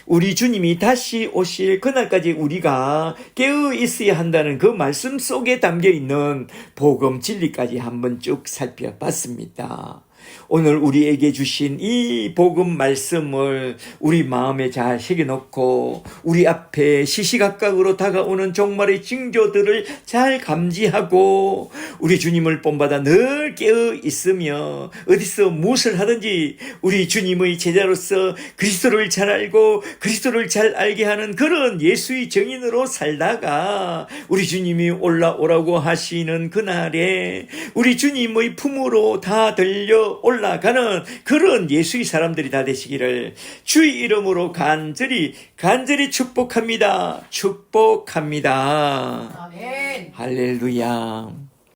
S1: 우리 주님이 다시 오실 그날까지 우리가 깨어 있어야 한다는 그 말씀 속에 담겨 있는 복음 진리까지 한번 쭉 살펴봤습니다. 오늘 우리에게 주신 이 복음 말씀을 우리 마음에 잘 새겨놓고 우리 앞에 시시각각으로 다가오는 종말의 징조들을 잘 감지하고 우리 주님을 본받아 늘 깨어 있으며 어디서 무엇을 하든지 우리 주님의 제자로서 그리스도를 잘 알고 그리스도를 잘 알게 하는 그런 예수의 정인으로 살다가 우리 주님이 올라오라고 하시는 그날에 우리 주님의 품으로 다 들려 올라가는 그런 예수의 사람들이 다 되시기를 주의 이름으로 간절히 축복합니다. 축복합니다.
S2: 아멘.
S1: 할렐루야.